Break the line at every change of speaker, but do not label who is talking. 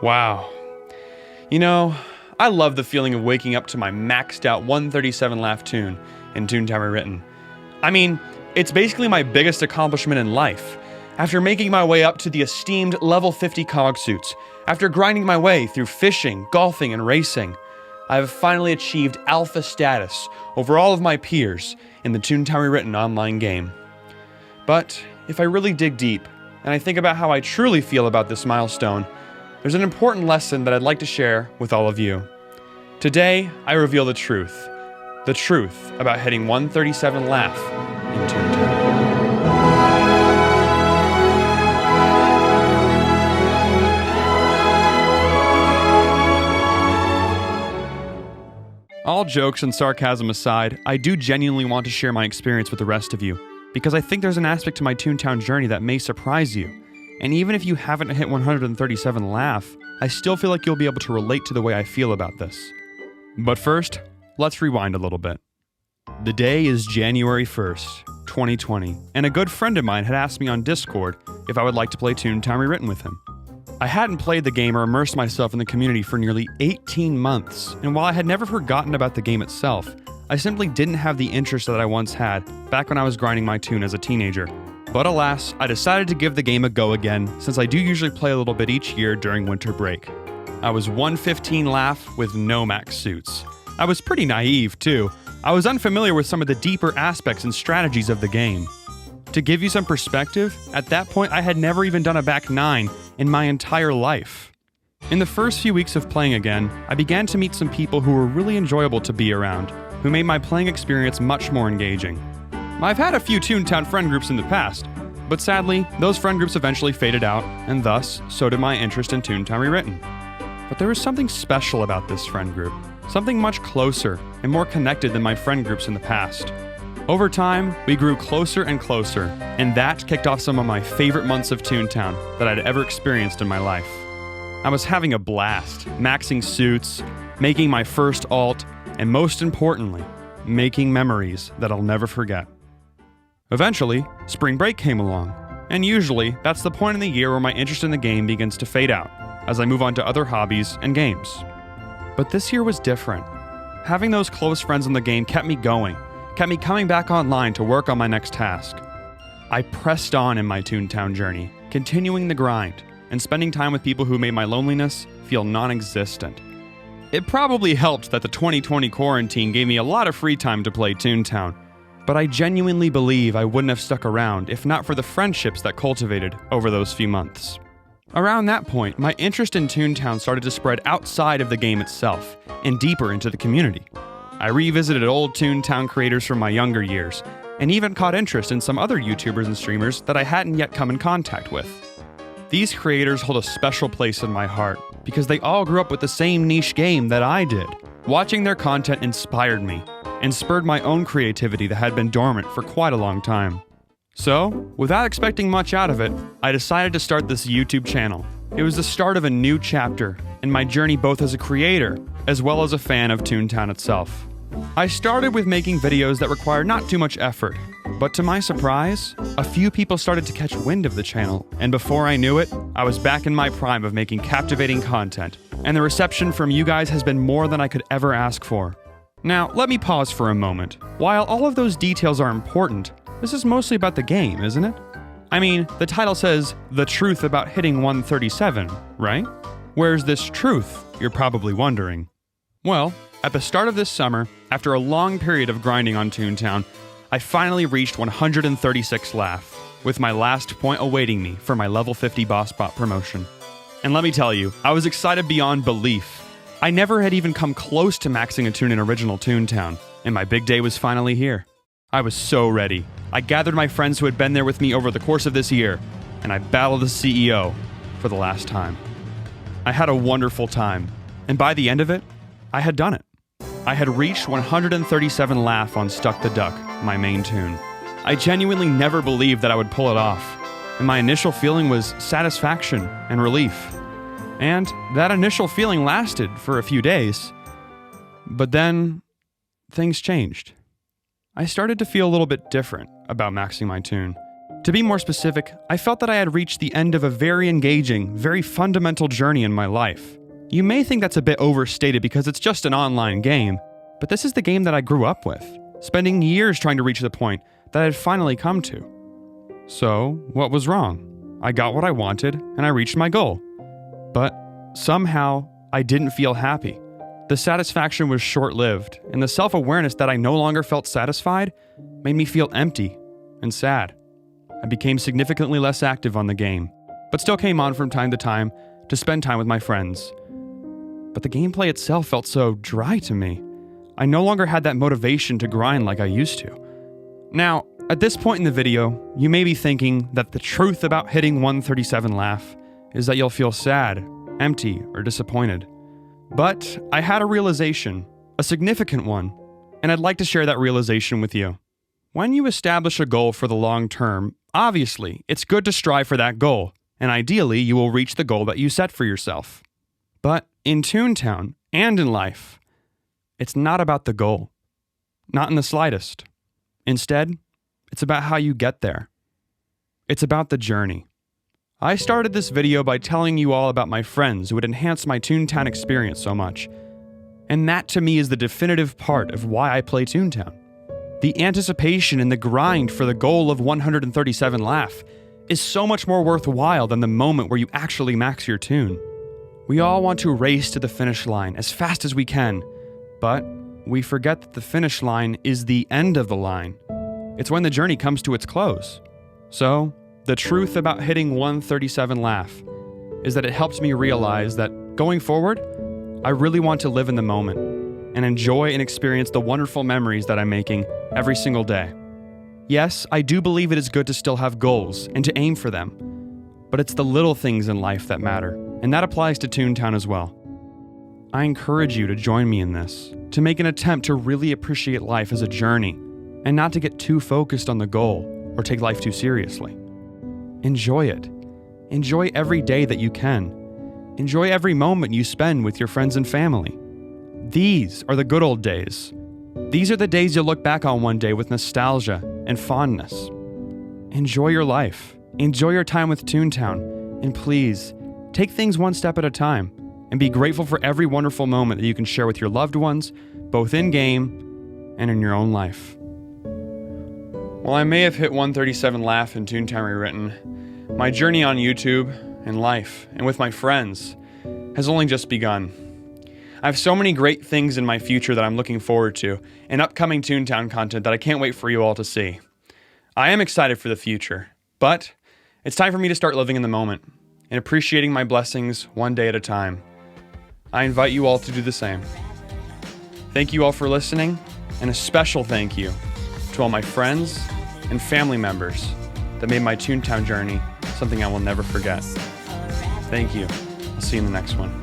Wow. You know, I love the feeling of waking up to my maxed out 137 Laff tune in Toontown Rewritten. I mean, it's basically my biggest accomplishment in life. After making my way up to the esteemed level 50 cog suits, after grinding my way through fishing, golfing, and racing, I have finally achieved alpha status over all of my peers in the Toontown Rewritten online game. But if I really dig deep, and I think about how I truly feel about this milestone, there's an important lesson that I'd like to share with all of you. Today, I reveal the truth about hitting 137 Laff in Toontown. All jokes and sarcasm aside, I do genuinely want to share my experience with the rest of you, because I think there's an aspect to my Toontown journey that may surprise you. And even if you haven't hit 137 Laff, I still feel like you'll be able to relate to the way I feel about this. But first, let's rewind a little bit. The day is January 1st, 2020, and a good friend of mine had asked me on Discord if I would like to play Toontown Rewritten with him. I hadn't played the game or immersed myself in the community for nearly 18 months, and while I had never forgotten about the game itself, I simply didn't have the interest that I once had back when I was grinding my toon as a teenager. But alas, I decided to give the game a go again, since I do usually play a little bit each year during winter break. I was 115 Laff with no max suits. I was pretty naive too. I was unfamiliar with some of the deeper aspects and strategies of the game. To give you some perspective, at that point I had never even done a back 9 in my entire life. In the first few weeks of playing again, I began to meet some people who were really enjoyable to be around, who made my playing experience much more engaging. I've had a few Toontown friend groups in the past, but sadly, those friend groups eventually faded out, and thus, so did my interest in Toontown Rewritten. But there was something special about this friend group, something much closer and more connected than my friend groups in the past. Over time, we grew closer and closer, and that kicked off some of my favorite months of Toontown that I'd ever experienced in my life. I was having a blast, maxing suits, making my first alt, and most importantly, making memories that I'll never forget. Eventually, spring break came along, and usually that's the point in the year where my interest in the game begins to fade out, as I move on to other hobbies and games. But this year was different. Having those close friends in the game kept me going, kept me coming back online to work on my next task. I pressed on in my Toontown journey, continuing the grind, and spending time with people who made my loneliness feel non-existent. It probably helped that the 2020 quarantine gave me a lot of free time to play Toontown, but I genuinely believe I wouldn't have stuck around if not for the friendships that cultivated over those few months. Around that point, my interest in Toontown started to spread outside of the game itself, and deeper into the community. I revisited old Toontown creators from my younger years, and even caught interest in some other YouTubers and streamers that I hadn't yet come in contact with. These creators hold a special place in my heart, because they all grew up with the same niche game that I did. Watching their content inspired me, and spurred my own creativity that had been dormant for quite a long time. So, without expecting much out of it, I decided to start this YouTube channel. It was the start of a new chapter in my journey both as a creator, as well as a fan of Toontown itself. I started with making videos that required not too much effort, but to my surprise, a few people started to catch wind of the channel, and before I knew it, I was back in my prime of making captivating content, and the reception from you guys has been more than I could ever ask for. Now, let me pause for a moment. While all of those details are important, this is mostly about the game, isn't it? I mean, the title says, The Truth About Hitting 137, right? Where's this truth, you're probably wondering. Well, at the start of this summer, after a long period of grinding on Toontown, I finally reached 136 Laff, with my last point awaiting me for my level 50 boss bot promotion. And let me tell you, I was excited beyond belief. I never had even come close to maxing a toon in original Toontown, and my big day was finally here. I was so ready. I gathered my friends who had been there with me over the course of this year, and I battled the CEO for the last time. I had a wonderful time, and by the end of it, I had done it. I had reached 137 Laff on StuckTheDuck, my main toon. I genuinely never believed that I would pull it off, and my initial feeling was satisfaction and relief. And that initial feeling lasted for a few days. But then, things changed. I started to feel a little bit different about maxing my toon. To be more specific, I felt that I had reached the end of a very engaging, very fundamental journey in my life. You may think that's a bit overstated because it's just an online game, but this is the game that I grew up with, spending years trying to reach the point that I had finally come to. So, what was wrong? I got what I wanted, and I reached my goal. But somehow, I didn't feel happy. The satisfaction was short-lived, and the self-awareness that I no longer felt satisfied made me feel empty and sad. I became significantly less active on the game, but still came on from time to time to spend time with my friends. But the gameplay itself felt so dry to me. I no longer had that motivation to grind like I used to. Now, at this point in the video, you may be thinking that the truth about hitting 137 Laff is that you'll feel sad, empty, or disappointed. But I had a realization, a significant one, and I'd like to share that realization with you. When you establish a goal for the long term, obviously, it's good to strive for that goal, and ideally, you will reach the goal that you set for yourself. But in Toontown, and in life, it's not about the goal. Not in the slightest. Instead, it's about how you get there. It's about the journey. I started this video by telling you all about my friends who had enhanced my Toontown experience so much. And that to me is the definitive part of why I play Toontown. The anticipation and the grind for the goal of 137 Laff is so much more worthwhile than the moment where you actually max your toon. We all want to race to the finish line as fast as we can, but we forget that the finish line is the end of the line. It's when the journey comes to its close. So, the truth about hitting 137 Laff is that it helps me realize that going forward, I really want to live in the moment and enjoy and experience the wonderful memories that I'm making every single day. Yes, I do believe it is good to still have goals and to aim for them, but it's the little things in life that matter, and that applies to Toontown as well. I encourage you to join me in this, to make an attempt to really appreciate life as a journey, and not to get too focused on the goal or take life too seriously. Enjoy it. Enjoy every day that you can. Enjoy every moment you spend with your friends and family. These are the good old days. These are the days you'll look back on one day with nostalgia and fondness. Enjoy your life. Enjoy your time with Toontown. And please, take things one step at a time and be grateful for every wonderful moment that you can share with your loved ones, both in-game and in your own life. While I may have hit 137 Laff in Toontown Rewritten, my journey on YouTube, in life, and with my friends has only just begun. I have so many great things in my future that I'm looking forward to, and upcoming Toontown content that I can't wait for you all to see. I am excited for the future, but it's time for me to start living in the moment and appreciating my blessings one day at a time. I invite you all to do the same. Thank you all for listening, and a special thank you to all my friends and family members that made my Toontown journey something I will never forget. Thank you. I'll see you in the next one.